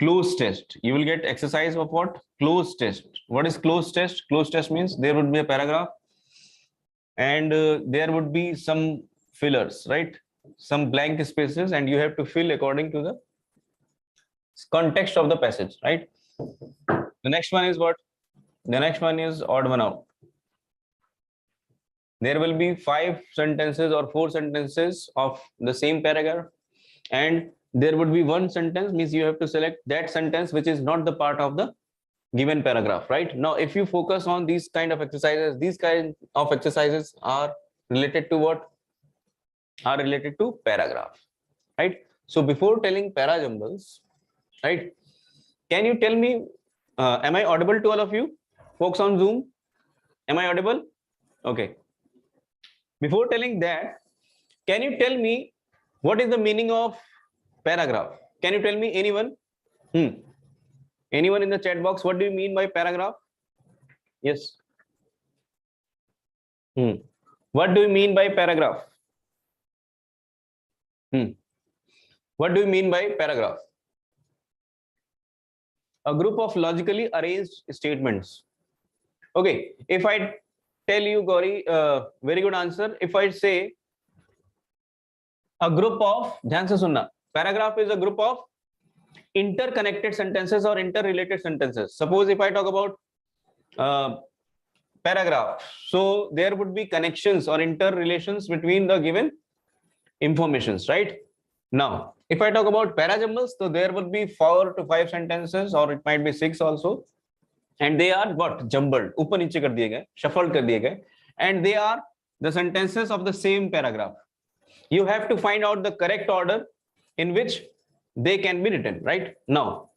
close test. You will get exercise of what? Close test. What is close test? Close test means there would be a paragraph and there would be some fillers, right? Some blank spaces, and you have to fill according to the context of the passage, right? The next one is what? The next one is odd one out. There will be 5 sentences or 4 sentences of the same paragraph, and there would be one sentence, means you have to select that sentence which is not the part of the given paragraph, right? Now, if you focus on these kind of exercises, these kind of exercises are related to what? Are related to paragraph, right? So before telling para jumbles, right, can you tell me, am I audible to all of you folks on Zoom? Am I audible? Okay. Before telling that, can you tell me what is the meaning of paragraph? Can you tell me, anyone? Anyone in the chat box, what do you mean by paragraph? Yes. What do you mean by paragraph? What do you mean by paragraph? A group of logically arranged statements. Okay, if I tell you, Gauri, very good answer. If I say a group of, ध्यान से सुनना, paragraph is a group of interconnected sentences or interrelated sentences. Suppose if I talk about paragraph, so there would be connections or interrelations between the given informations, right? Now, if I talk about para jumbles, so there would be 4 to 5 sentences, or it might be 6 also, and they are what? Jumbled, ऊपर नीचे कर दिए गए, shuffled कर दिए गए, and they are the sentences of the same paragraph. You have to find out the correct order in which they can be written, right? Now,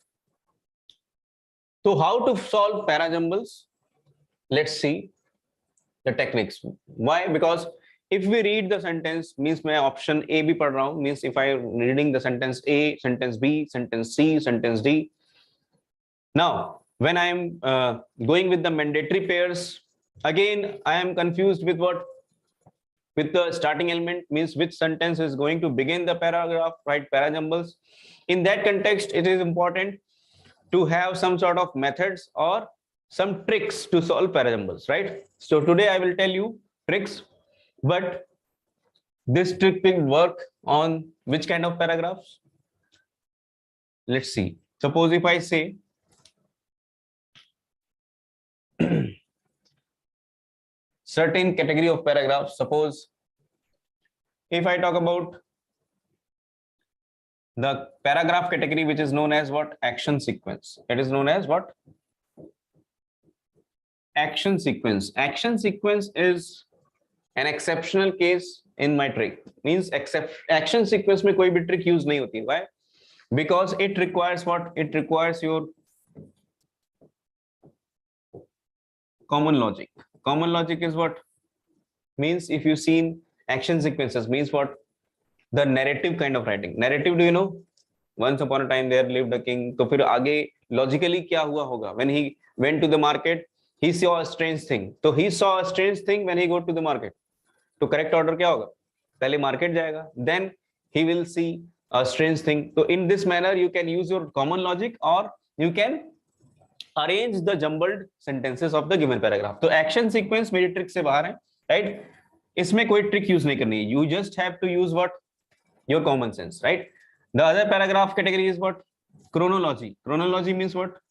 so how to solve para jumbles? Let's see the techniques. Why? Because if we read the sentence, means मैं option A भी पढ़ रहा हूँ, means if I reading the sentence A, sentence B, sentence C, sentence D. Now, when I am going with the mandatory pairs, again I am confused with what? With the starting element, means which sentence is going to begin the paragraph, right? Para jumbles. In that context, it is important to have some sort of methods or some tricks to solve para jumbles, right? So today I will tell you tricks, but this trick will work on which kind of paragraphs? Let's see. Suppose if I say certain category of paragraphs, suppose if I talk about the paragraph category which is known as what? Action sequence. It is known as what? Action sequence. Action sequence is an exceptional case in my trick. Means action sequence में कोई भी trick use नहीं होती. Why? Because it requires what? It requires your common logic. Common logic is what? Means if you seen action sequences, means what? The narrative kind of writing. Narrative, do you know? Once upon a time there lived a king. तो फिर आगे logically क्या हुआ होगा? When he went to the market, he saw a strange thing. So he saw a strange thing when he go to the market. तो correct order क्या होगा? पहले market जाएगा, then he will see a strange thing. So in this manner you can use your common logic, or you can arrange the jumbled sentences of the given paragraph. तो action sequence मेरी trick से बाहर है, right? इसमें कोई trick use नहीं करनी है. You just have to use what? Your common sense, right? The other paragraph category is what? Chronology. Chronology means what?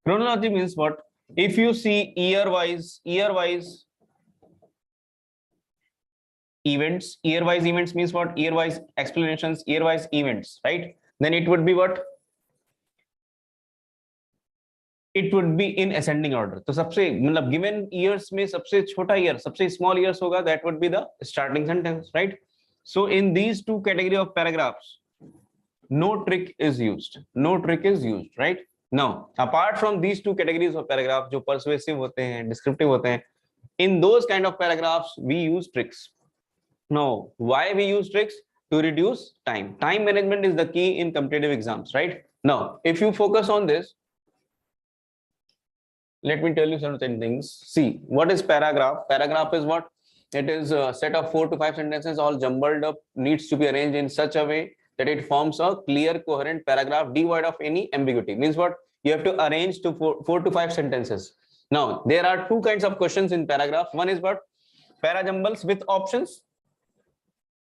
Chronology means what? If you see year-wise events, year-wise events means what? Year-wise explanations, year-wise events, right? Then it would be what? It would be in ascending order. तो सबसे मतलब given years में सबसे छोटा year, सबसे small years होगा, that would be the starting sentence, right? So in these two category of paragraphs, no trick is used. No trick is used, right? Now, apart from these two categories of paragraphs, जो persuasive होते हैं, descriptive होते हैं, in those kind of paragraphs we use tricks. Now, why we use tricks? To reduce time. Time management is the key in competitive exams, right? Now, if you focus on this, let me tell you certain things. See, what is paragraph? Paragraph is what? It is a set of 4 to 5 sentences all jumbled up, needs to be arranged in such a way that it forms a clear coherent paragraph devoid of any ambiguity. Means what? You have to arrange to four to five sentences. Now there are two kinds of questions in paragraph. One is what? Parajumbles with options,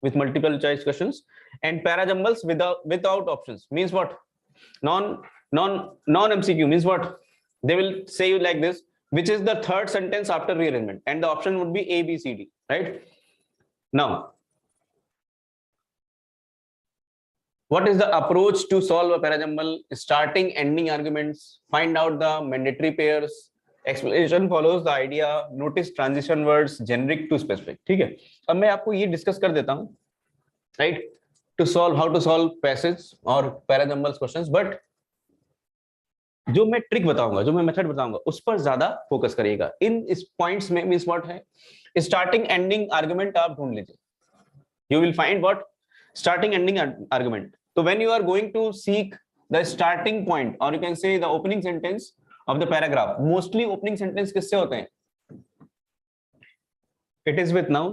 with multiple choice questions, and parajumbles without options. Means what? Non MCQ. Means what? They will say you like this, which is the third sentence after rearrangement, and the option would be A, B, C, D, right? Now what is the approach to solve a parajumble? Starting, ending arguments, find out the mandatory pairs, explanation follows the idea, notice transition words, generic to specific. ठीक है, अब मैं आपको ये discuss कर देता हूँ, right, to solve, how to solve passage और parajumbles questions. बट जो मैं ट्रिक बताऊंगा, जो मैं मेथड बताऊंगा, उस पर ज्यादा फोकस करिएगा इन इस पॉइंट्स में. मींस व्हाट है? स्टार्टिंग एंडिंग आर्गुमेंट आप ढूंढ लीजिए. You will find what? starting ending argument. So when you are going to seek the starting point, or you can say the opening sentence of the paragraph, mostly opening sentence किससे होते हैं? It is with noun,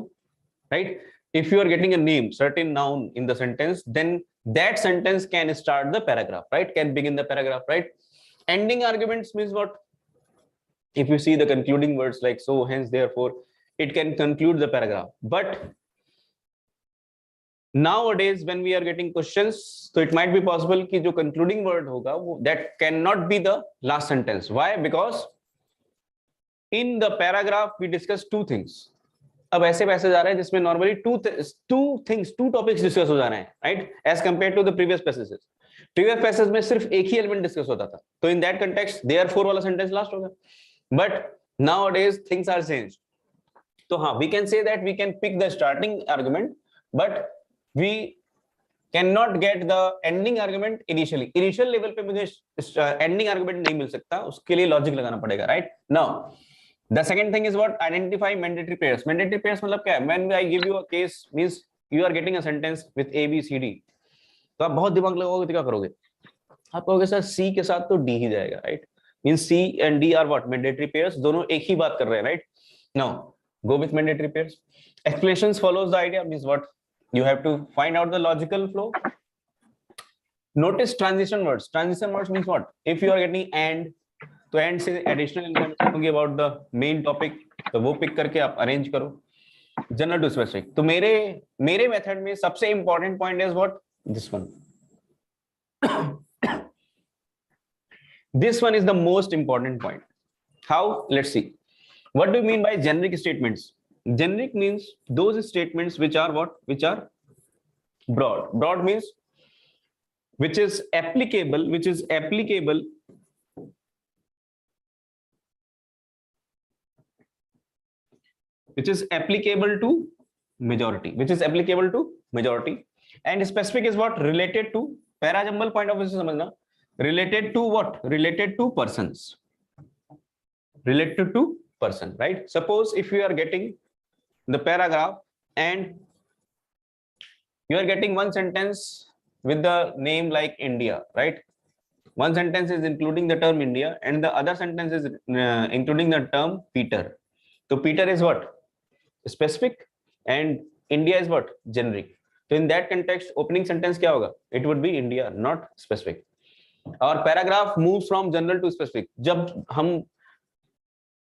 right? If you are getting a name, certain noun in the sentence, then that sentence can start the paragraph, right? Can begin the paragraph, right? Ending arguments means what? If you see the concluding words like so, hence, therefore, it can conclude the paragraph. But nowadays when we are getting questions, so it might be possible कि जो concluding word होगा वो that cannot be the last sentence. Why? Because in the paragraph we discuss two things. अब ऐसे passage आ रहे हैं जिसमें normally two topics discuss हो जा रहे हैं, right? As compared to the previous passages. Previous passages में सिर्फ एक ही element discuss होता था. तो in that context therefore वाला sentence last होगा. But nowadays things are changed. तो हाँ, we can say that we can pick the starting argument, but we cannot get the ending argument initially. Initial level पे मुझे ending argument नहीं मिल सकता, उसके लिए logic लगाना पड़ेगा, right? Now the second thing is what? Identify mandatory pairs. Mandatory pairs मतलब क्या है? When I give you a case, means you are getting a sentence with A, B, C, D. तो आप बहुत दिमाग लगाओगे तो क्या करोगे? आप कहोगे सर C के साथ तो D ही जाएगा, right? Means C and D are what? Mandatory pairs. दोनों एक ही बात कर रहे हैं, right? Now go with mandatory pairs. Explanations follows the idea. Means what? You have to find out the logical flow. Notice transition words. Transition words means what? If you are getting and, तो and से additional information होगी about the main topic, तो वो pick करके आप arrange करो. General to specific. तो मेरे method में सबसे important point is what? This one. This one is the most important point. How? Let's see. What do you mean by generic statements? Generic means those statements which are what? Which are broad. Broad means which is applicable to majority. And specific is what? Related to. Parajumble point of view से समझना. Related to what? Related to persons. Related to person, right? Suppose if you are getting the paragraph and you are getting one sentence with the name like India, right? One sentence is including the term India and the other sentence is including the term Peter. So Peter is what? Specific and India is what? Generic. So in that context opening sentence क्या होगा? It would be India, not specific. Our paragraph moves from general to specific. जब हम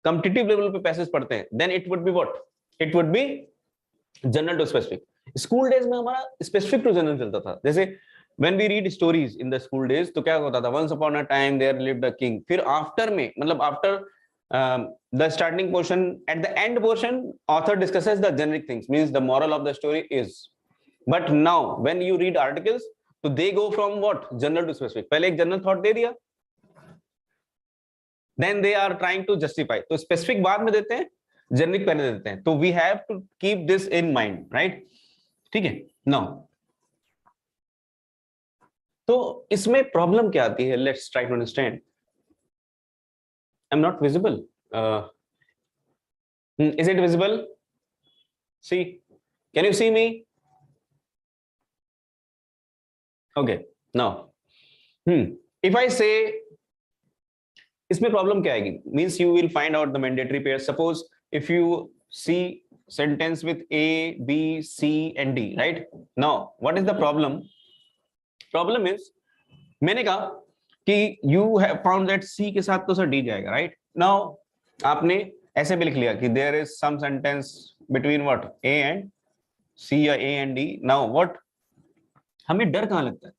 competitive level पे passage पढ़ते हैं, then it would be what? It would be general to specific. School days में हमारा specific to general चलता था. जैसे when we read stories in the school days, तो क्या होता था? Once upon a time there lived a king. फिर after में, मतलब after the starting portion, at the end portion, author discusses the generic things. Means the moral of the story is. But now when you read articles, तो they go from what? General to specific. पहले एक general thought दे दिया. Then they are trying to justify. तो specific बाद में देते हैं, generic पहले देते हैं. तो we have to keep this in mind, right? ठीक है. Now, तो इसमें problem क्या आती है? Let's try to understand. I'm not visible. Is it visible? See, can you see me? Okay. Now, if I say इसमें प्रॉब्लम क्या आएगी? Means you will find out the mandatory pair. Suppose if you see sentence with A, B, C and D, right? Now what is the problem? Problem is, मैंने कहा कि you have found that C के साथ तो sir D जाएगा, right? Now आपने ऐसे भी लिख लिया कि there is some sentence between what A and C या A and D. Now what, हमें डर कहां लगता है?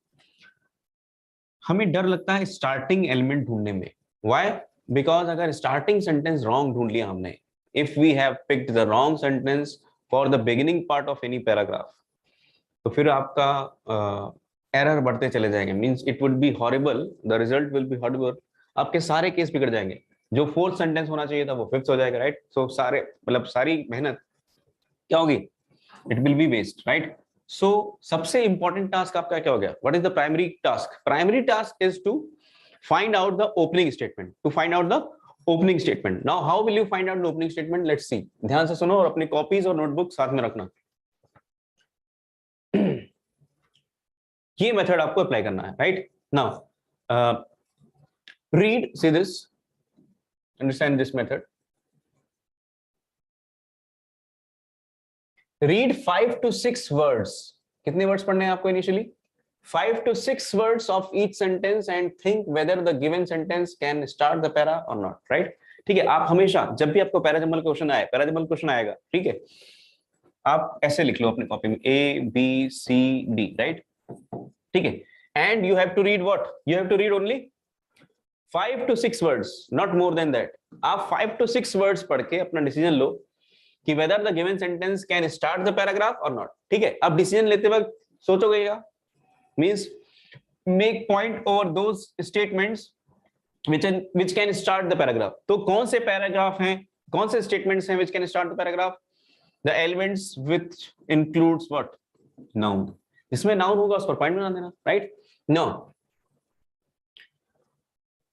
हमें डर लगता है स्टार्टिंग एलिमेंट ढूंढने में। व्हाई? बिकॉज अगर स्टार्टिंग सेंटेंस रॉन्ग ढूंढ लिया हमने, if we have picked the wrong sentence for the beginning part of any paragraph, तो फिर आपका एरर बढ़ते चले जाएंगे, means it would be horrible, the result will be horrible. आपके सारे केस बिगड़ जाएंगे, जो फोर्थ सेंटेंस होना चाहिए था वो फिफ्थ हो जाएगा, राइट? सो सारे मतलब सारी मेहनत क्या होगी? It will be waste, right? So सबसे इंपॉर्टेंट टास्क आपका क्या हो गया? What is the primary task? Primary task is to find out the opening statement, to find out the opening statement. Now how will you find out the opening statement? Let's see, ध्यान से सुनो और अपनी copies और notebook साथ में रखना। ये मेथड आपको अप्लाई करना है, right? Now read, see this, understand this method. Read 5 to 6 words. कितने वर्ड्स पढ़ने हैं आपको initially? 5 to 6 words of each sentence and think whether the given sentence can start the para और नॉट, राइट? ठीक है, आप हमेशा जब भी आपको पैराजम्बल क्वेश्चन आए, पैराजम्बल क्वेश्चन आएगा, ठीक है, आप ऐसे लिख लो अपनी कॉपी में A B C D, right? ठीक है, and you have to read what? You have to read only 5 to 6 words, not more than that. आप 5 to 6 वर्ड्स पढ़ के अपना डिसीजन लो कि whether the given sentence can start the paragraph or not। ठीक है, अब डिसीजन लेते वक्त सोचोगेगा, means make point over those statements which can start the paragraph। तो कौन से पैराग्राफ हैं, कौन से स्टेटमेंट्स हैं which can start the paragraph? The elements which includes what? Noun। जिसमें नाउन होगा उस पर पॉइंट बना देना, राइट? नो,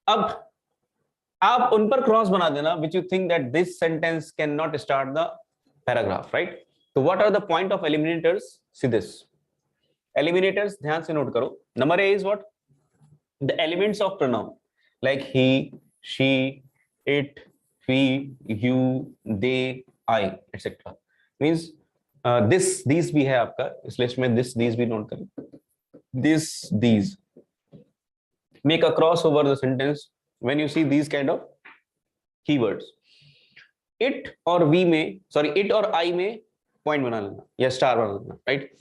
अब आप उन पर क्रॉस बना देना which you think that this sentence cannot start the paragraph, right? So what are the point of eliminators? See this, eliminators ध्यान से नोट करो। Number A is what? The elements of pronoun like he, she, it, we, you, they, I, etc. Means this, these भी है आपका इस list में, this, these भी note करें, this, these। Make a cross over the sentence when you see these kind of keywords। it और we में, sorry it और I में पॉइंट बना लेना या स्टार बना लेना, राइट?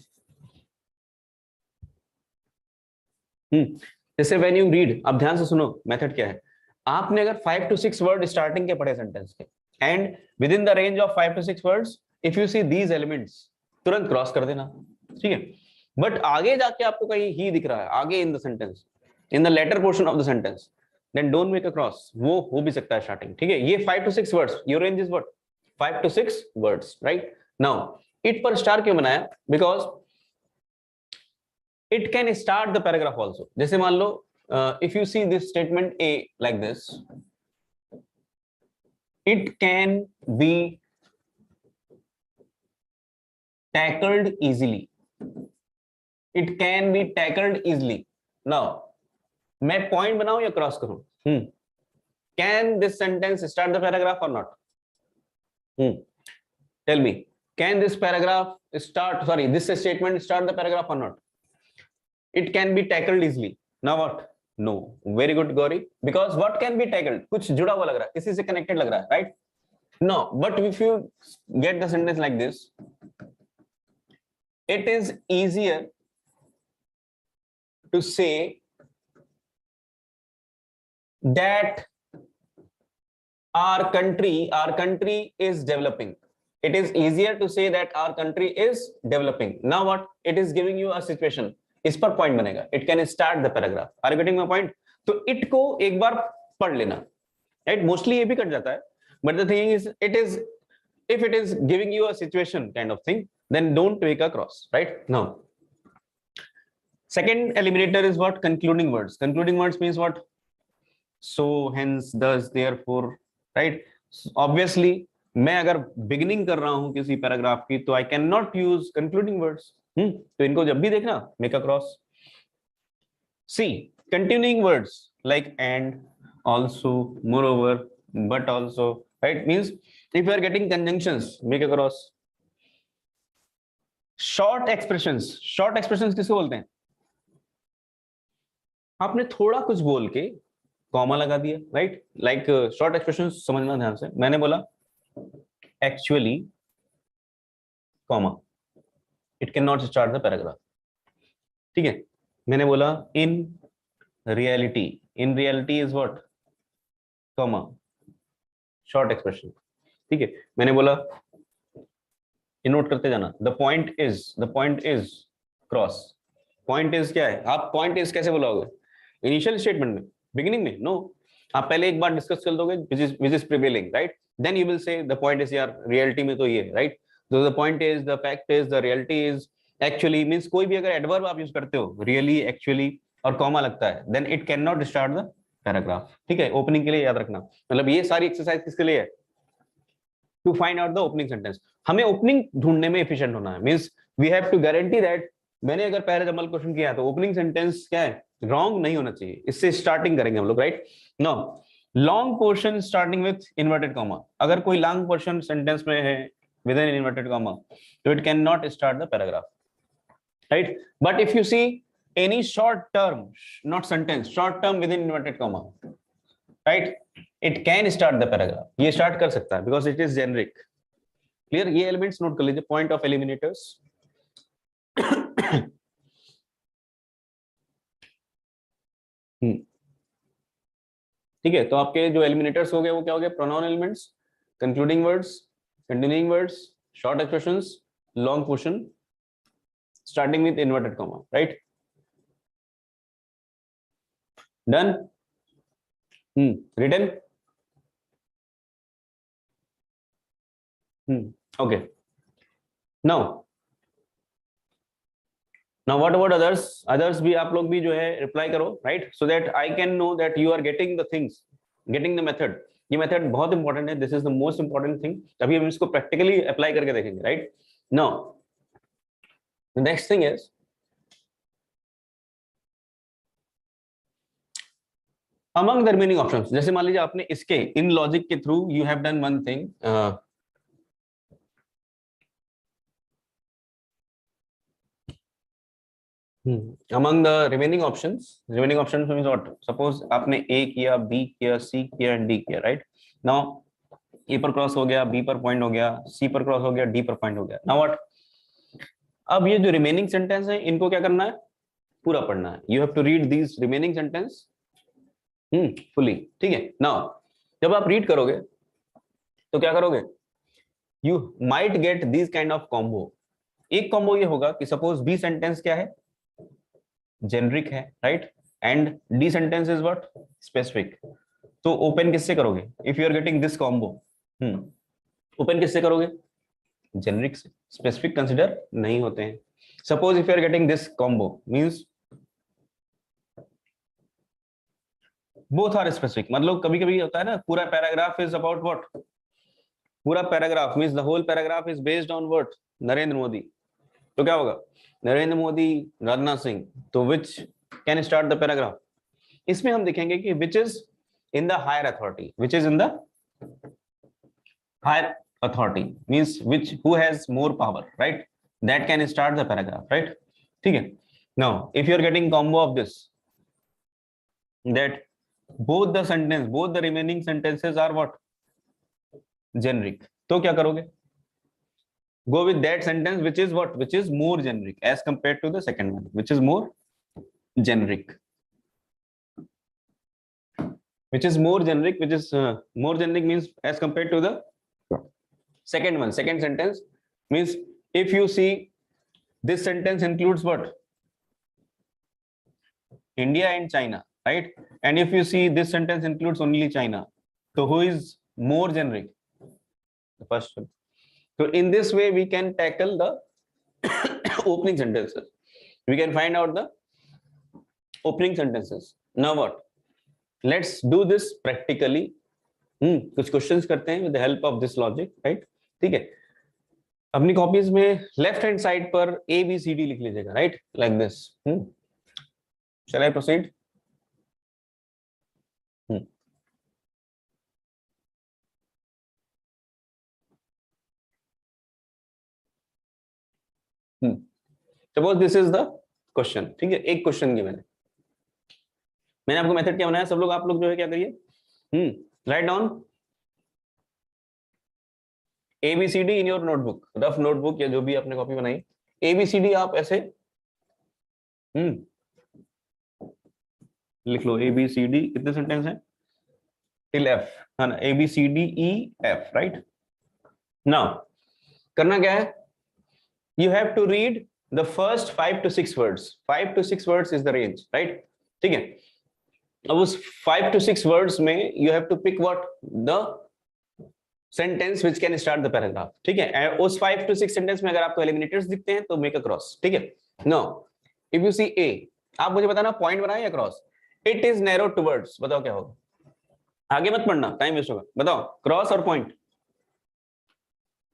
जैसे when you read, अब ध्यान से सुनो मेथड क्या है। आपने अगर 5 to 6 वर्ड स्टार्टिंग के पढ़े सेंटेंस के, and with in the range of 5 to 6 words, if you see these elements, तुरंत क्रॉस कर देना, ठीक है? बट आगे जाके आपको कहीं ही दिख रहा है, आगे in the sentence, in the latter portion of the sentence, then don't make a cross। वो हो भी सकता है स्टार्टिंग, ठीक है? ये 5 to 6 words, your range is what? 5 to 6 words, right? Now it पर स्टार क्यों बनाया? Because it can start the paragraph also। जैसे मान लो if you see this statement A like this, it can be tackled easily, it can be tackled easily। now मैं point बनाऊं या cross करूं? Can this sentence start the paragraph or not? Tell me, can this paragraph start, sorry this statement start the paragraph or not? It can be tackled easily. Now what? No. Very good Gauri, because what can be tackled? कुछ जुड़ा हुआ लग रहा है, किसी से connected लग रहा है, right? No, but if you get the sentence like this, it is easier to say that our country is developing। it is easier to say that our country is developing। now what? it is giving you a situation, इस पर point बनेगा, it can start the paragraph। are you getting my point? तो it को एक बार पढ़ लेना, right? Mostly ये भी कट जाता है, but the thing is it is, if it is giving you a situation kind of thing, then don't make a cross, right? now second eliminator is what? concluding words। concluding words means what? so, hence, thus, therefore, right? obviously मैं अगर beginning कर रहा हूं किसी paragraph की, तो I can not use concluding words. तो इनको जब भी देखना, make a cross. C, continuing words like and, also, moreover, but also, right? Means if you are getting conjunctions, make a cross. Short expressions, short expressions किसको बोलते हैं? आपने थोड़ा कुछ बोल के कॉमा लगा दिया, राइट? लाइक शॉर्ट एक्सप्रेशन समझना ध्यान से। मैंने बोला actually comma, it can not start the paragraph, ठीक है। मैंने बोला in reality, in reality is what, comma, short expression, ठीक है। मैंने बोला, ये नोट करते जाना, the point is, the point is cross. Point is क्या है? आप पॉइंट इज कैसे बोलोगे इनिशियल स्टेटमेंट में, बिगिनिंग में? नो, आप पहले एक बार डिस्कस कर दोगे which is prevailing, right? Then you will से द पॉइंट इज, यार रियलिटी में तो ये, राइट? तो the point is, the fact is, the reality is, actually means कोई भी अगर एडवर्ब आप यूज करते हो, रियली, एक्चुअली और कॉमा लगता है, then it can not start the paragraph, ठीक है। ओपनिंग के लिए याद रखना, मतलब ये सारी एक्सरसाइज किसके लिए है? To find out the opening sentence. हमें ओपनिंग ढूंढने में एफिशिएंट होना है, means we have to guarantee that मैंने अगर पहले जमल क्वेश्चन किया तो ओपनिंग सेंटेंस क्या है, रॉन्ग नहीं होना चाहिए। इससे स्टार्टिंग करेंगे हम लोग, right? No, long portion starting with inverted comma. अगर कोई लॉन्ग पोर्शन सेंटेंस में है विद इन इन्वर्टेड कॉमा, तो it can not start the paragraph, right? But if you see any short term, not sentence, short term within inverted comma, right, it can start the paragraph. ये start कर सकता है because it is generic. Clear? ये elements note कर लीजिए, point of eliminators. ठीक है, तो आपके जो एलिमिनेटर्स हो गए वो क्या हो गए? Pronoun elements, concluding words, continuing words, short expressions, long portion starting with inverted comma, right? Done? Written? Okay, now what about others? Others भी आप लोग भी जो है रिप्लाई करो, right? So that I can know that you are getting the things, getting the method. ये method बहुत important है, this is the most important thing. अभी हम इसको प्रैक्टिकली अप्लाई करके देखेंगे, right? Now the next thing is among the remaining options. जैसे मान लीजिए आपने इसके इन लॉजिक के through you have done one thing, among the remaining options means what? Suppose आपने A किया, B किया, C किया and D किया, right? Now A पर क्रॉस हो गया, B पर पॉइंट हो गया, C पर क्रॉस हो गया, D पर पॉइंट हो गया। Now what? अब ये जो रिमेनिंग सेंटेंस है इनको क्या करना है? पूरा पढ़ना है। You have to read these remaining sentence fully, ठीक है? Now जब आप रीड करोगे तो क्या करोगे? You might get these kind of combo। एक कॉम्बो ये होगा कि सपोज बी सेंटेंस क्या है? जेनरिक है, right? And the sentence is what? Specific. तो ओपन किससे करोगे? If you are getting this combo, open किससे करोगे? जेनरिक से। स्पेसिफिक कंसिडर नहीं होते हैं। Suppose if you are getting this combo means both are specific. मतलब कभी कभी होता है ना, पूरा पैराग्राफ इज अबाउट व्हाट? पूरा paragraph means the whole paragraph is based on what? Narendra Modi. तो क्या होगा? नरेंद्र मोदी, राजनाथ सिंह। तो which can start the paragraph? इसमें हम देखेंगे कि which is in the higher authority, which is in the higher authority means which who has more power, right? That can start the paragraph, right? ठीक है। Now if you are getting combo of this that both the sentence, both the remaining sentences are what? Generic। तो क्या करोगे? Go with that sentence which is what? Which is more generic as compared to the second one, which is more generic, which is more generic, which is more generic means as compared to the second one. Second sentence means if you see this sentence includes what? India and China, right? And if you see this sentence includes only China, so who is more generic? The first one. So in this way we can tackle the opening sentences. We can find out the opening sentences. Now what? Let's do this practically. कुछ questions करते हैं with the help of this logic, right? ठीक है। अपनी copies में left hand side पर ABCD लिख लीजिएगा, right? Like this. Shall I proceed? Suppose this is the question, ठीक है? एक क्वेश्चन की मैंने मैंने आपको मेथड क्या बनाया, सब लोग आप लोग जो है क्या करिए, write down ABCD in your notebook, rough notebook या जो भी आपने कॉपी बनाई, ABCD आप ऐसे लिख लो। ABCD कितने सेंटेंस हैं, टिल F, है ना, ABCDEF, राइट। नाउ करना क्या है, you have to read the first 5 to 6 words. 5 to 6 words is the range, right? ठीक है, अब उस 5 to 6 words में you have to pick what the sentence which can start the paragraph, ठीक है। उस 5 to 6 sentence में अगर आपको eliminators दिखते हैं तो make a cross, ठीक है। Now if you see A, आप मुझे बताना पॉइंट बनाए या cross, it is narrow towards, बताओ क्या होगा, आगे मत पढ़ना टाइम वेस्ट होगा, बताओ क्रॉस और point,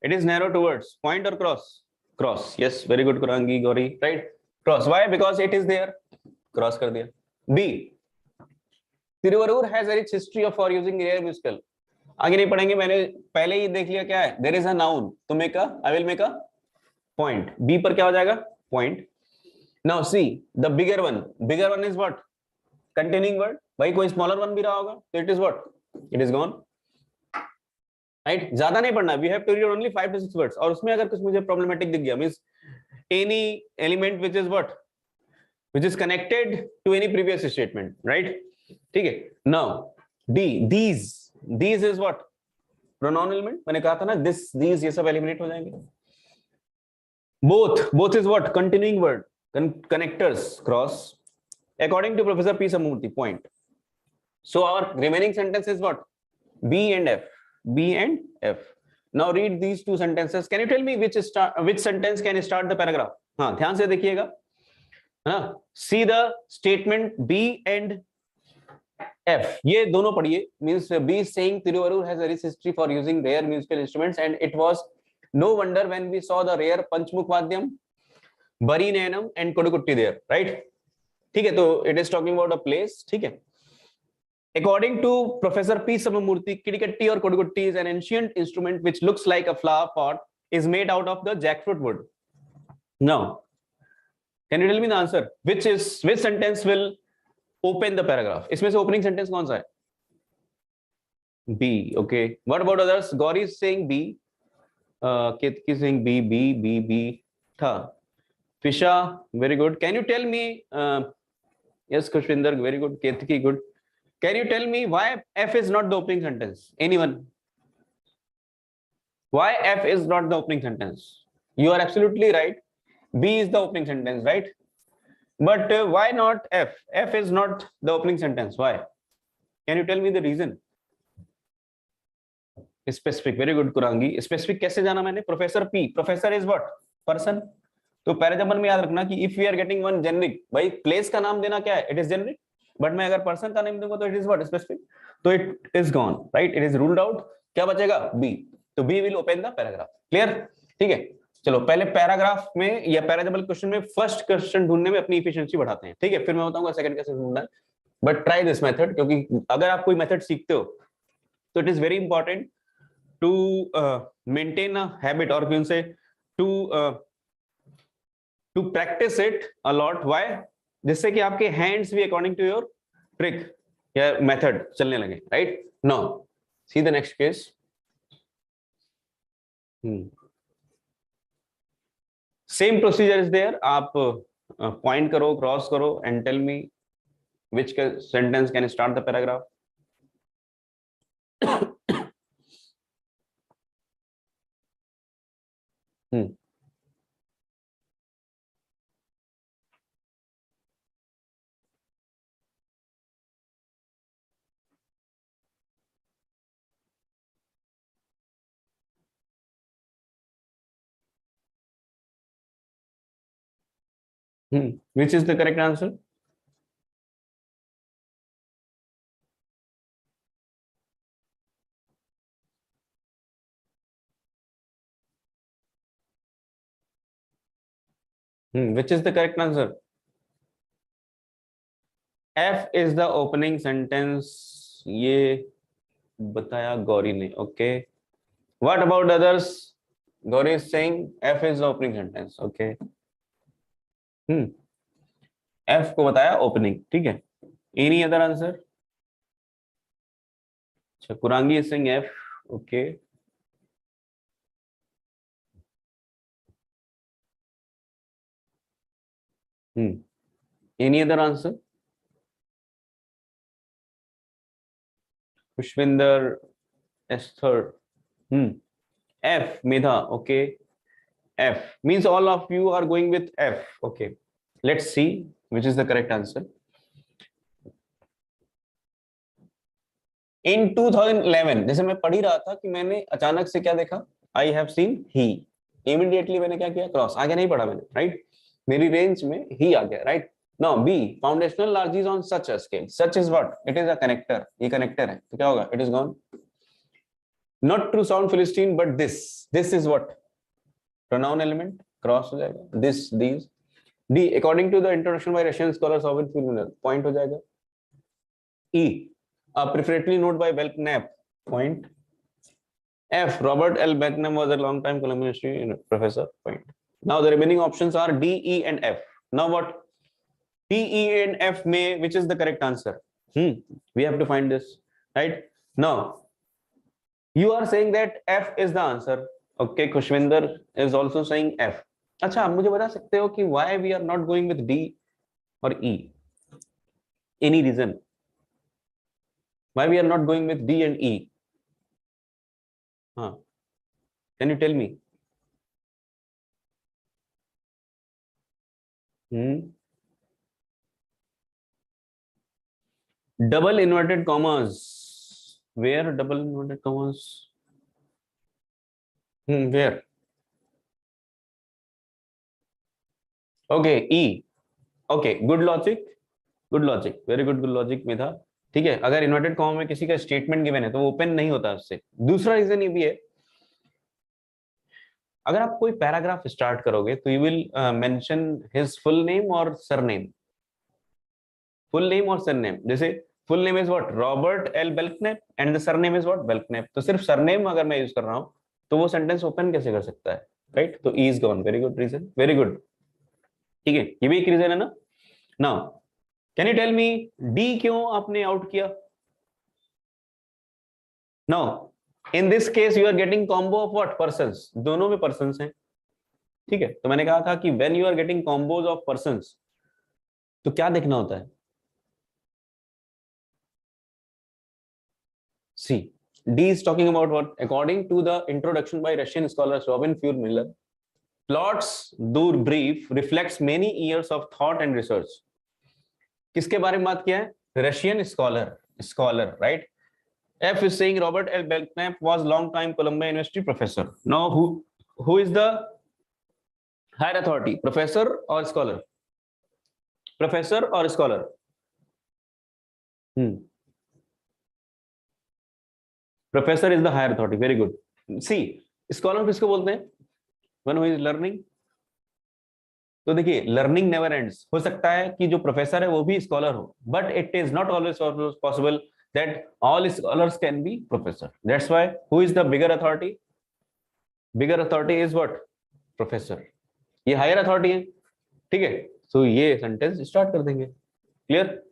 it is narrow towards, point और cross, cross, yes, very good Kurangi, Gauri, right, cross, why, because it is there, cross कर दिया। B, Tiruvarur has a rich history of for using rare musical, आगे नहीं पढ़ेंगे, मैंने पहले ही देख लिया क्या है, there is a noun, तो make a, I will make a point, B पर क्या हो जाएगा point। Now C, the bigger one is what, containing word, भाई कोई smaller one भी रहा होगा तो it is what, it is gone, right, ज्यादा नहीं पढ़ना, we have to read only 5 to 6 words, और उसमें अगर कुछ मुझे प्रॉब्लमेटिक दिख गया, means any element which is what, which is connected to any previous statement, right, ठीक है। Now the, these is what, pronoun element, मैंने कहा था ना दिस दीज, ये सब एलिमिनेट हो जाएंगे। Both is what, continuing word, connectors, cross, according to professor P Samurthy, point. So our remaining sentence is what, B and F, B and F. Now read these two sentences. Can you tell me which sentence can start the paragraph? हाँ, ध्यान से देखिएगा, हाँ, see the statement B and F, ये दोनों पढ़िए, means B is saying Tiruvarur has a rich history for using rare musical instruments and it was no wonder when we saw the rare Panchmukh Vadyam, Bari Nayanam and Kodukutti there, right? ठीक है, तो it is talking about a place, ठीक है। According to Professor P. Samamurthy, Kidikatti or Kodukutti is an ancient instrument which looks like a flower pot, is made out of the jackfruit wood. Now, can you tell me the answer? Which sentence will open the paragraph? इसमें से opening sentence कौन सा है? B. Okay. What about others? Gauri is saying B. Ketki is saying B. Tha. Fisha, very good. Can you tell me? Yes, Kushvinder, very good. Ketki, good. Can you tell me why F is not the opening sentence? Anyone? Why F is not the opening sentence? You are absolutely right. B is the opening sentence, right? But why not F? F is not the opening sentence. Why? Can you tell me the reason? Specific. Very good, Kurangi. Specific कैसे जाना मैंने? Professor P. Professor is what? Person. तो parajumble में याद रखना कि if we are getting one generic, भाई place का नाम देना क्या है? It is generic. बट मैं अगर पर्सन का नेम दूंगा तो इट इज व्हाट, स्पेसिफिक, तो it is gone, right, it is ruled out. क्या बचेगा? बी, तो B will open the paragraph. Clear? ठीक है, चलो पहले पैराग्राफ में या पैराजम्बल क्वेश्चन में फर्स्ट क्वेश्चन ढूंढने में अपनी एफिशिएंसी बढ़ाते हैं, ठीक है, फिर मैं बताऊंगा सेकंड कैसे ढूंढना है। बट ट्राई दिस मेथड, क्योंकि अगर आप कोई मेथड सीखते हो तो it is very important to maintain a habit, और फिर से to practice it a lot. Why? जिससे कि आपके हैंड्स भी अकॉर्डिंग टू योर ट्रिक या मेथड चलने लगे, right. Now see the next case. Same procedure is there, आप पॉइंट करो, क्रॉस करो and tell me which sentence can start the paragraph. Which is the correct answer? Which is the correct answer? F is the opening sentence. ये बताया गौरी ने. Okay. What about others? Gauri is saying F is the opening sentence. Okay. F को बताया opening. ठीक है. Any other answer? अच्छा, Kurangi is saying F. Okay. Any other answer? Pushpinder, Esther. F. Medha. Okay. F means all of you are going with F. Okay. Let's see which is the correct answer. In 2011 जैसे मैं पढ़ ही रहा था कि मैंने अचानक से क्या देखा, I have seen he, immediately मैंने क्या किया, क्रॉस, आगे नहीं पढ़ा मैंने, राइट, मेरी रेंज में ही आ गया, right. Now B, foundational largesse on such a scale. Such is what? It is a connector. ये कनेक्टर है तो क्या होगा? It is gone. Not to sound philistine but this is what? Pronoun element, cross हो जाएगा. This, these. D, according to the introduction by Russian scholars of it, point हो जाएगा. ई, preferably note by Belknap, point. F, Robert L. Belknap was a long time Columbia University professor, point. Now the remaining options are D, E and F. Now what? D, E and F may, which is the correct answer? We have to find this, right? Now you are saying that F is the answer. Okay, Kushwinder is also saying F. अच्छा, आप मुझे बता सकते हो कि why we are not going with D or E? Any reason? Why we are not going with D and E? Can you tell me? Double inverted commas. Where double inverted commas? Where? Okay, E. Okay, good logic. Good logic. Very good, good logic में था. ठीक है, अगर inverted comma में किसी का statement given है तो वो ओपन नहीं होता उससे. दूसरा रीजन ये भी है, अगर आप कोई पैराग्राफ स्टार्ट करोगे तो you will mention his full name और सरनेम. फुल नेम और सरनेम, जैसे full name is what? Robert L Belknap and the surname is what? Belknap. तो सिर्फ सरनेम अगर मैं यूज कर रहा हूं तो वो सेंटेंस ओपन कैसे कर सकता है, राइट? तो E is gone. Very good reason, very good. ठीक है, ये भी एक रीजन है ना. Now can you tell me D क्यों आपने आउट किया? Now in this case you are getting combo of what? Persons. दोनों में पर्सन्स हैं, ठीक है. तो मैंने कहा था कि when you are getting combos of persons तो क्या देखना होता है? सी, D is talking about what? According to the introduction by Russian scholar Robin Fuhr Miller, plots though brief reflects many years of thought and research. किसके बारे में बात किया है? Russian scholar, right. F is saying Robert L. Belknap was long time Columbia University professor. Now who is the higher authority? Professor or scholar? Professor or scholar? Professor is the higher authority. Very good. See, scholar किसको बोलते हैं? One who is learning. तो देखिए, learning never ends. हो सकता है कि जो प्रोफेसर है वो भी स्कॉलर हो, but it is not always possible that all scholars can be professor. That's why who is the bigger authority? Bigger authority is what? Professor. ये हायर अथॉरिटी है, ठीक है. सो ये सेंटेंस स्टार्ट कर देंगे. Clear?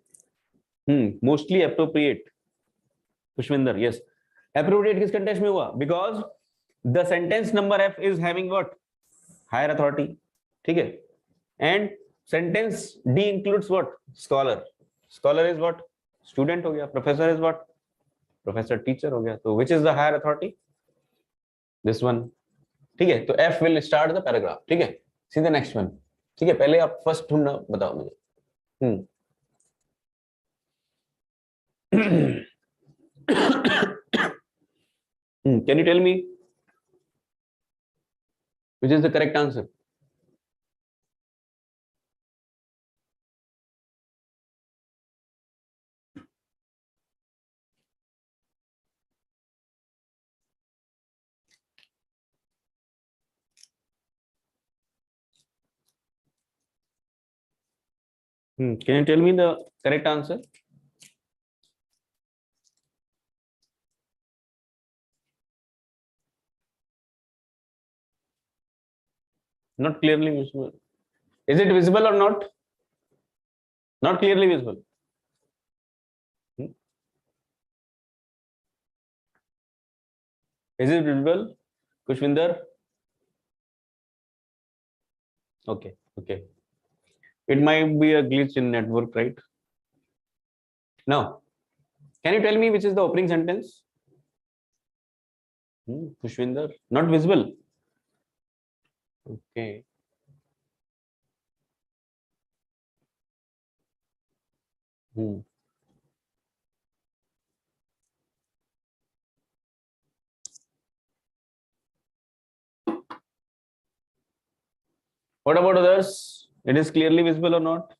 Mostly appropriate. Pushpinder, yes. Appropriate किस context में हुआ? Because the sentence number F is having what? Higher authority, ठीक है. And sentence D includes what? Scholar. Scholar is what? Student हो गया. Professor is what? Professor, teacher हो गया. तो which is the higher authority? This one. ठीक है, तो F will start the paragraph. ठीक है, see the next one. ठीक है, पहले आप फर्स्ट ढूंढना बताओ मुझे. Can you tell me which is the correct answer? Can you tell me the correct answer? Not clearly visible. Is it visible or not? Not clearly visible. Is it visible, Kushvinder? Okay, okay. It might be a glitch in network, right? Now, can you tell me which is the opening sentence? Kushvinder, not visible. Okay. Hmm. What about others? It is clearly visible or not?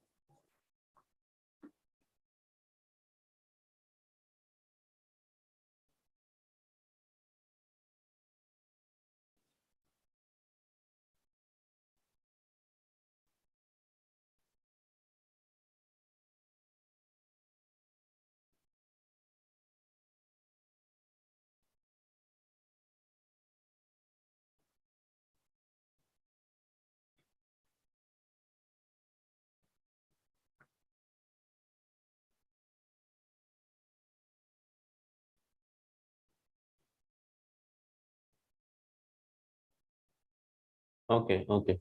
Okay, okay.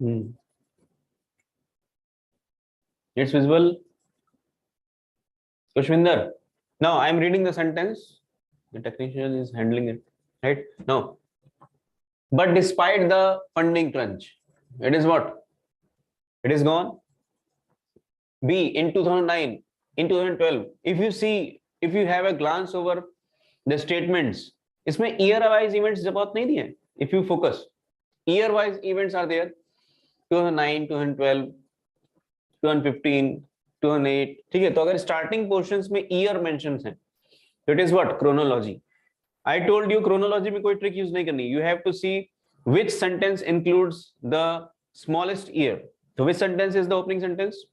Hmm. It's visible, Kushvinder. Now I'm reading the sentence. The technician is handling it. Right? Now, but despite the funding crunch, it is what? It is gone. B in 2009, in 2012. If you see, if you have a glance over the statements, इसमें year wise events बहुत नहीं दिए. If you focus, year wise events are there. 2009, 2012, 2015, 2008. ठीक है, तो अगर starting portions में year mentions हैं, so it is what? Chronology. I told you chronology में कोई trick use नहीं करनी. You have to see which sentence includes the smallest year. So which sentence is the opening sentence?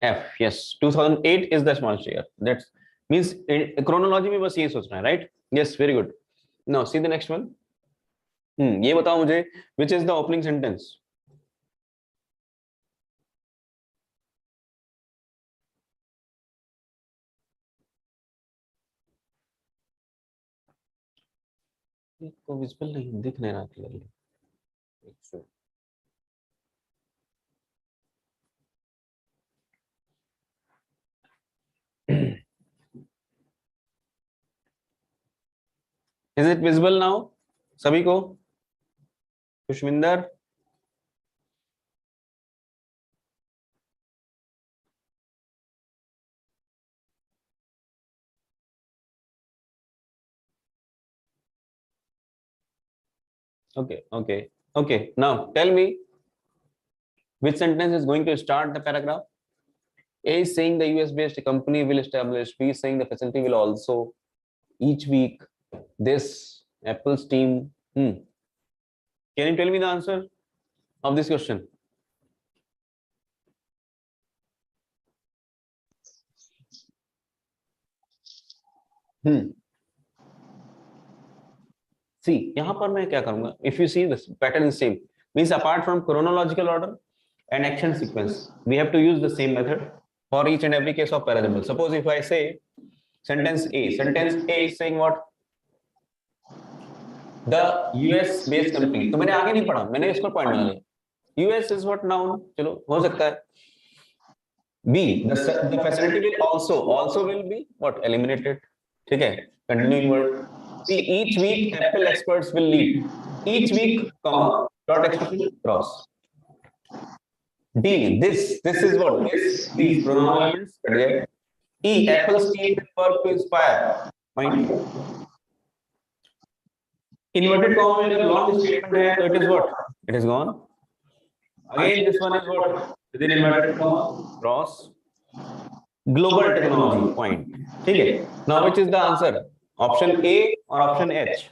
F. Yes, 2008 is the smallest year. That means chronology में बस ये सोचना है, right? Yes, very good. Now see the next one. ये बताओ मुझे which is the opening sentence? को visible नहीं दिख नहीं रहा clearly. Is it visible now? सभी को? Khushwinder? Okay, okay, okay. Now tell me which sentence is going to start the paragraph? A is saying the US-based company will establish. B is saying the facility will also each week this Apple's team. Can you tell me the answer of this question? See, यहाँ पर मैं क्या करूँगा? If you see this pattern is same, means apart from chronological order and action sequence, we have to use the same method for each and every case of parable. Suppose if I say sentence A is saying what? The US based company. तो मैंने आगे नहीं पढ़ा, मैंने इसको point बना लिया. US is what noun? चलो हो सकता है. B, the facility will also will be what? Eliminated. ठीक है? Continuing word. See, each week Apple experts will lead. Each week, comma, dot expression, cross. D, this is what? These pronoun elements. E, Apple's team will work to inspire. Mind. Inverted comma में अगर long statement है तो it is what? It is gone. Again this one is what? Within inverted comma cross global technology point. ठीक है? Now which is the answer? Option A or option H?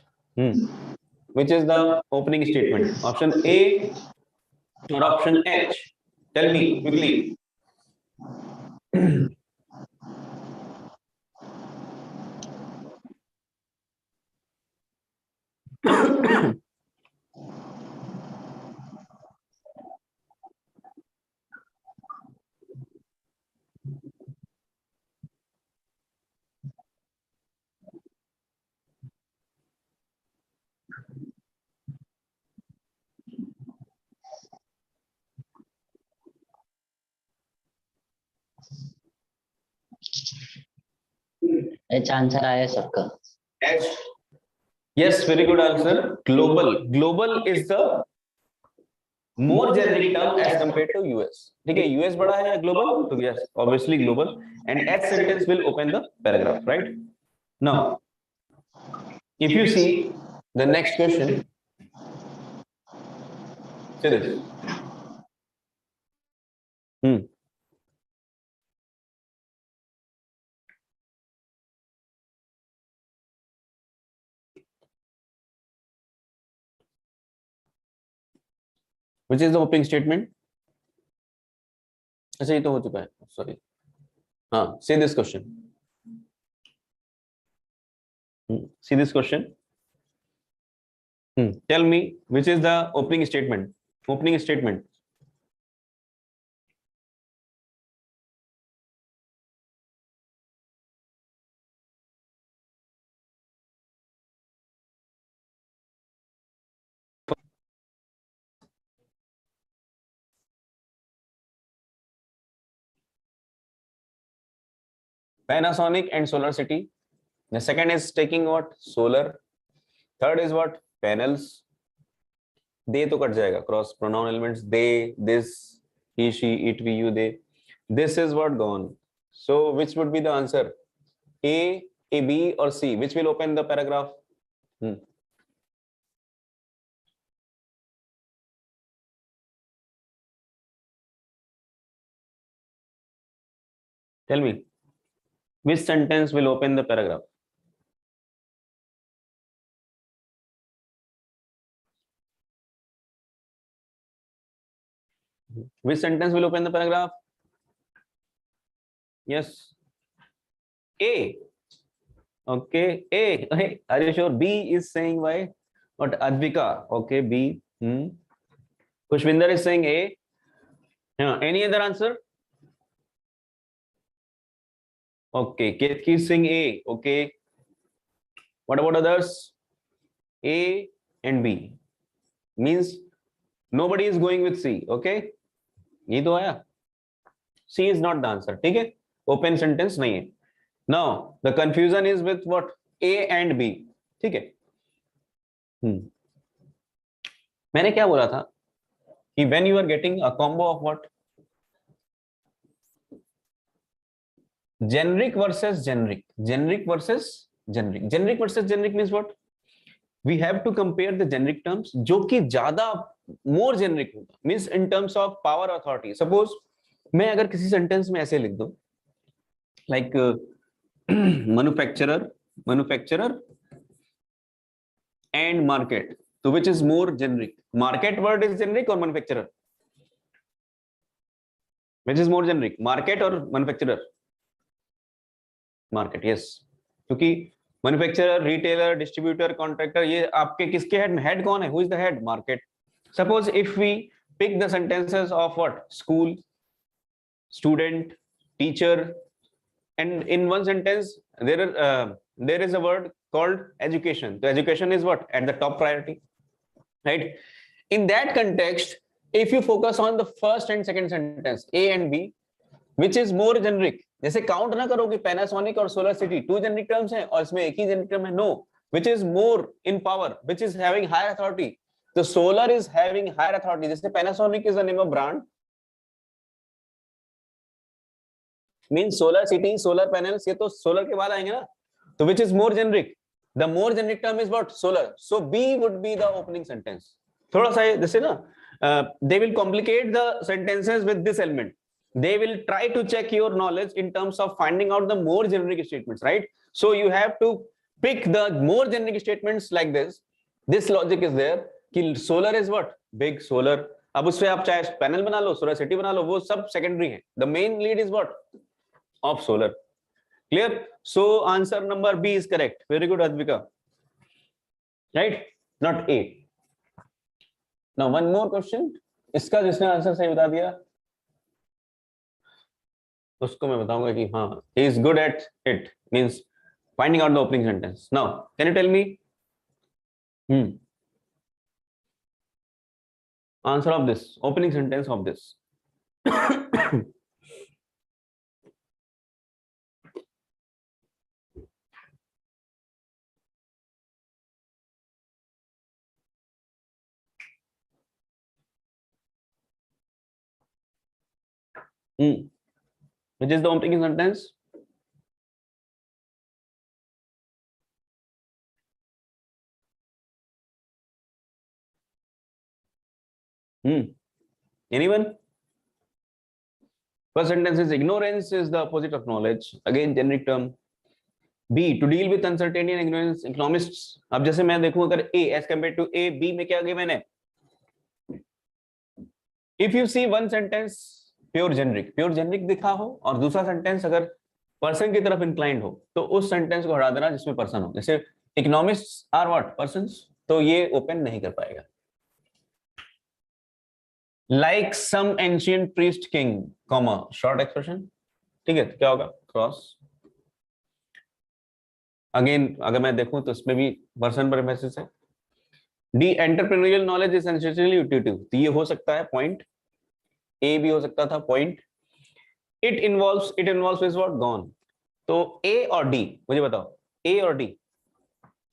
Which is the opening statement? Option A or option H? Tell me quickly. H answer आया सबका। H. Yes, very good answer. Global. Global is the more generic term as compared to US. ठीक है, US बड़ा है या global? तो yes, obviously global. And H sentence will open the paragraph, right? Now, if you see the next question, say this. Which is the opening statement? अच्छा ये तो हो चुका है, sorry. हाँ, say this question. See this question. Tell me which is the opening statement? Opening statement. Panasonic and Solar City. The second is taking what? Solar. Third is what? Panels. They तो cut जाएगा. Cross pronoun elements. They, this, he, she, it, we, you, they. This is what gone. So which would be the answer? A, B, or C? Which will open the paragraph? Tell me. Which sentence will open the paragraph? Which sentence will open the paragraph? Yes. A. Okay. A. Okay. Are you sure? B is saying why? What? Advika. Okay. B. Pushpinder is saying A. Yeah. Any other answer? Okay. Ketki is saying A. Okay. What about others? A and B. Means nobody is going with C. Okay. ये तो आया. C is not the answer. ठीक है. Open sentence नहीं है. Now the confusion is with what? A and B. ठीक है. मैंने क्या बोला था कि when you are getting a combo of what? Generic versus generic. Generic versus generic. Generic versus generic means what? We have to compare the generic terms जो कि ज्यादा more generic होगा. Means in terms of power authority. Suppose मैं अगर किसी sentence में ऐसे लिख दूं like manufacturer and market. So which is more generic? Market word is generic or manufacturer? Which is more generic? Market or manufacturer? Market, yes. क्योंकि manufacturer, retailer, distributor, contractor ये आपके किसके head में? Head कौन है? Who is the head? Market. Suppose if we pick the sentences of what? School, student, teacher, and in one sentence there is a word called education. So education is what? At the top priority, right? In that context, if you focus on the first and second sentence, A and B, which is more generic? जैसे count ना करो कि Panasonic और solar city two generic terms हैं और इसमें एक ही जेनरिक टर्म है. No, which is more in power, which is having higher authority. The solar is having higher authority. जैसे Panasonic is the name of brand, means solar city, solar panels, ये तो solar के बाद आएंगे ना. तो which is more generic? The more generic term is what? Solar. So B would be the opening sentence. थोड़ा सा जैसे ना they will complicate the sentences with this element. They will try to check your knowledge in terms of finding out the more generic statements, right? So you have to pick the more generic statements like this. This logic is there कि solar is what? Big solar. अब उससे आप चाहे panel बना लो, solar city बना लो, वो सब secondary है. The main lead is what? Of solar. Clear? So answer number B is correct. Very good, Advika. Right? Not A. Now one more question. इसका जिसने आंसर सही बता दिया उसको मैं बताऊंगा कि हाँ, he is good at it, means finding out the opening sentence. Now can you tell me answer of this opening sentence of this? Which is the opening sentence? Anyone? First sentence is ignorance is the opposite of knowledge. Again, generic term. B, to deal with uncertainty and ignorance, economists. अब जैसे मैं देखूं अगर A as compared to A, B में क्या given है? If you see one sentence pure generic दिखा हो और दूसरा sentence अगर person की तरफ inclined हो तो उस sentence को हटा देना जिसमें person हो. जैसे economists are what? Persons. तो ये open नहीं कर पाएगा. Like some ancient priest king, comma, short expression. ठीक है, तो क्या होगा? Cross. Again, अगर मैं देखूं तो इसमें भी person पर emphasis है. D, entrepreneurial knowledge is essentially intuitive. तो ये हो सकता है point. A भी हो सकता था point. It involves is what? Gone. तो A और D मुझे बताओ. A और D.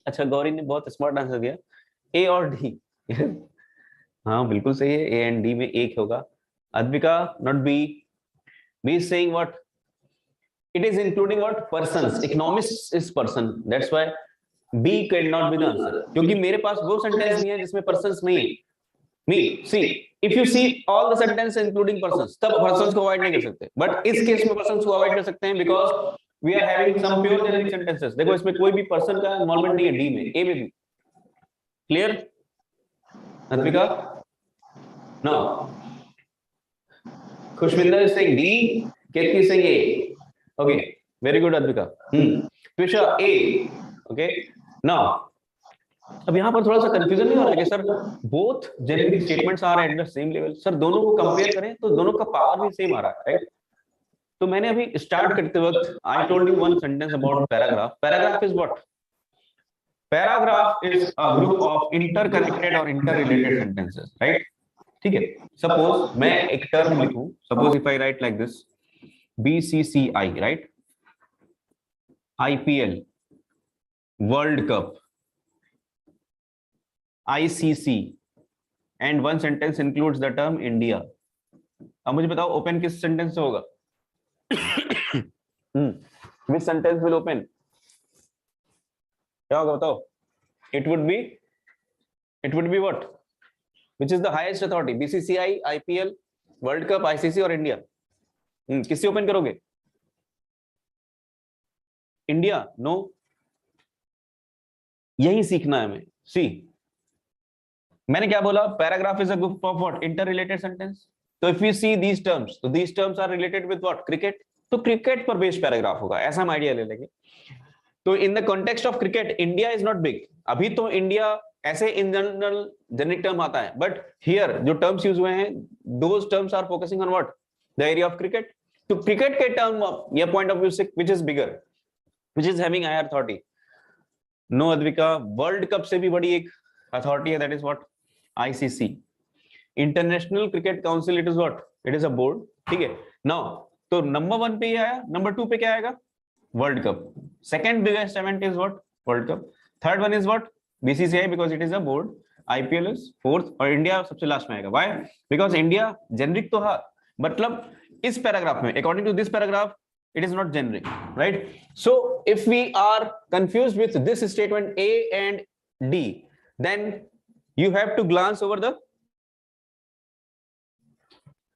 अच्छा, गौरी ने बहुत स्मार्ट आंसर दिया. A और D. हाँ बिल्कुल सही है. A and D में एक होगा. Advika, not B. B is saying what? It is including what? Persons. Economists is person. That's why B cannot be the answer. क्योंकि मेरे पास वो sentence नहीं है जिसमें persons नहीं है. Me, see, if you see all the sentences including persons, तब persons को avoid नहीं कर सकते. But इस case में persons को avoid कर सकते हैं because we are having some pure generic sentences. देखो इसमें कोई भी person का involvement नहीं है D में, A में भी. Clear? Advika? No. Khushminder is saying D. Kirti is saying A. Okay, very good, Advika. Trisha, A. Okay. Now, अब यहाँ पर थोड़ा सा कंफ्यूजन नहीं हो रहा है कि sir both generic statements are at the same level. Sir दोनों को कंपेयर करें तो दोनों का पावर भी सेम आ रहा है, राइट? तो मैंने अभी स्टार्ट करते वक्त I told you one sentence about paragraph. Paragraph is what? Paragraph is a group of interconnected और इंटररिलेटेड सेंटेंसेस, राइट? ठीक है. सपोज मैं एक टर्म लिखूं. Suppose if I right like this BCCI, right? IPL, World Cup, ICC, and one sentence includes the term India. अब मुझे बताओ open किस सेंटेंस से होगा? Which sentence will open? क्या होगा बताओ? It would be what? Which is the highest authority? BCCI, IPL, World Cup, ICC और India? किससे ओपन करोगे? इंडिया? नो. यही सीखना है हमें. सी, मैंने क्या बोला? Paragraph is a group of what? Interrelated sentence. तो if you see these terms, तो these terms are related with what? Cricket. तो क्रिकेट पर बेस्ड पैराग्राफ होगा, ऐसा हम आइडिया ले लेंगे. तो in the context of cricket India is not big. अभी तो इंडिया ऐसे इन जनरल जेनेरिक टर्म आता है, बट हियर जो टर्म्स यूज हुए हैं those terms are focusing on what? The area of cricket. तो क्रिकेट के टर्म या पॉइंट ऑफ व्यू से which is bigger, which is having higher authority? No Advika, world cup से भी बड़ी एक अथॉरिटी है, that is what? ICC, international cricket council. It is what? It is a board. ठीक है. नाउ तो नंबर 1 पे ये आया, नंबर 2 पे क्या आएगा? World cup. Second biggest event is what? World cup. Third one is what? BCCI because it is a board. IPL is fourth और इंडिया सबसे लास्ट में आएगा. व्हाई? बिकॉज इंडिया जेनरिक तो है, मतलब इस पैराग्राफ में according to this paragraph It is not generic, right? So if we are confused with this statement A and D, then you have to glance over the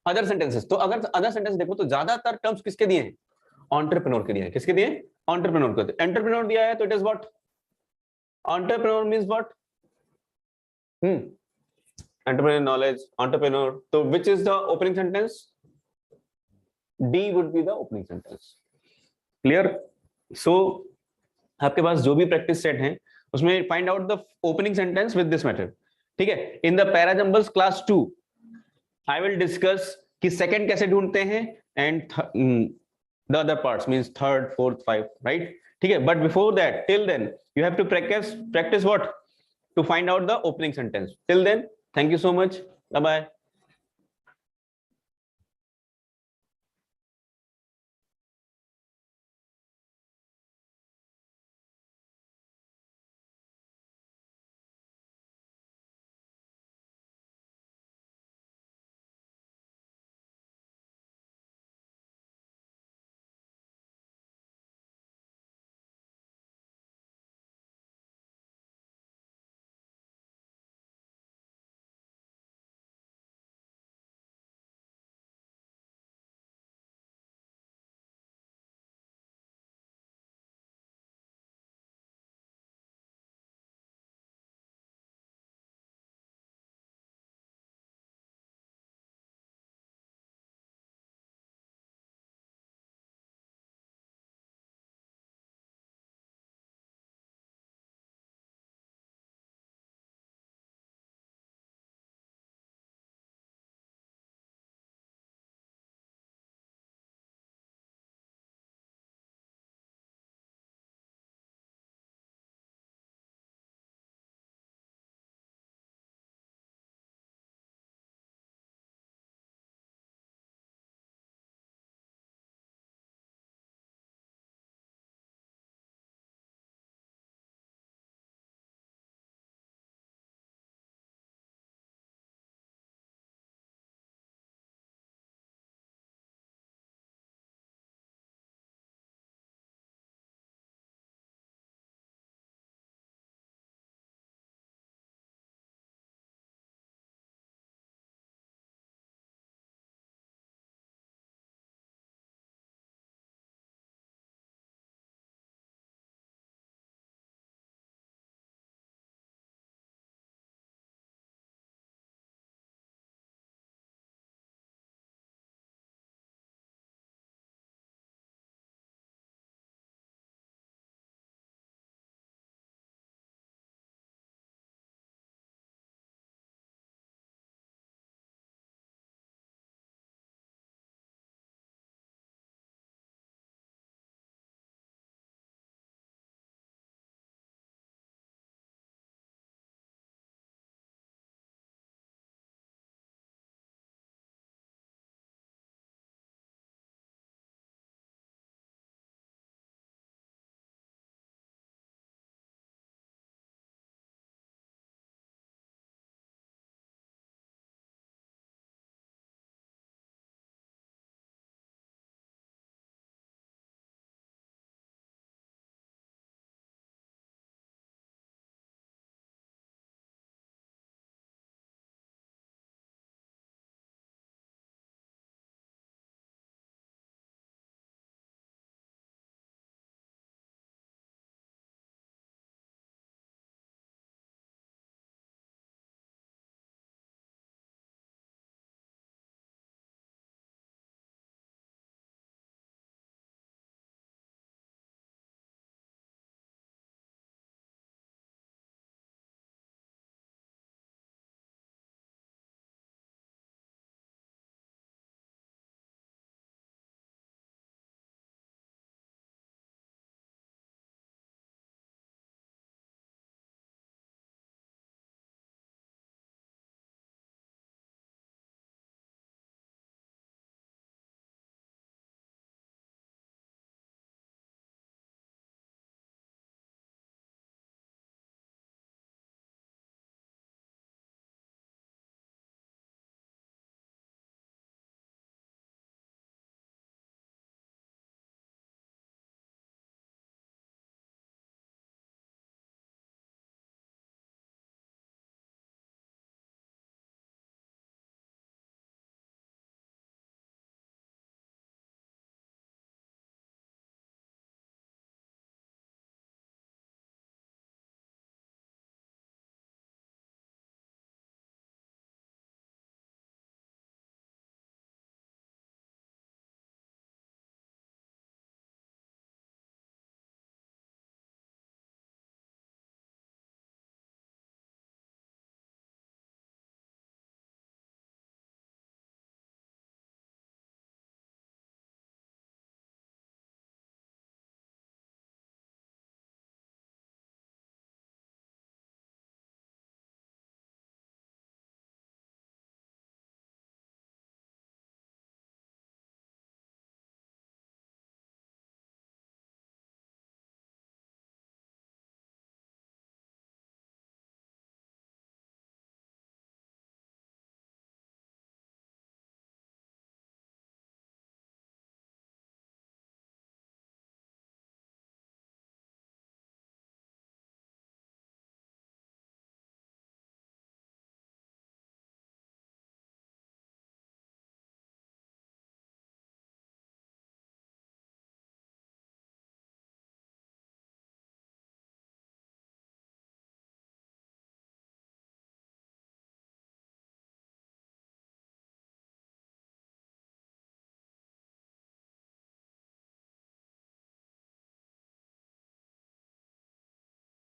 other sentences. तो अगर other sentence देखो तो ज्यादातर terms किसके दिए हैं? Entrepreneur के दिए हैं. किसके दिए हैं? Entrepreneur को. Entrepreneur दिया है तो it is what? Entrepreneur means what? Entrepreneur knowledge, entrepreneur. So which is the opening sentence? D would be the opening sentence. Clear? So आपके पास जो भी प्रैक्टिस सेट है उसमें find out the opening sentence with this method. ठीक है. In the para jumbles class 2 I will discuss कि second कैसे ढूंढते हैं and the other parts means third, fourth, five, right? ठीक है. But before that, till then you have to practice what? To find out the opening sentence. Till then, thank you so much. Bye bye.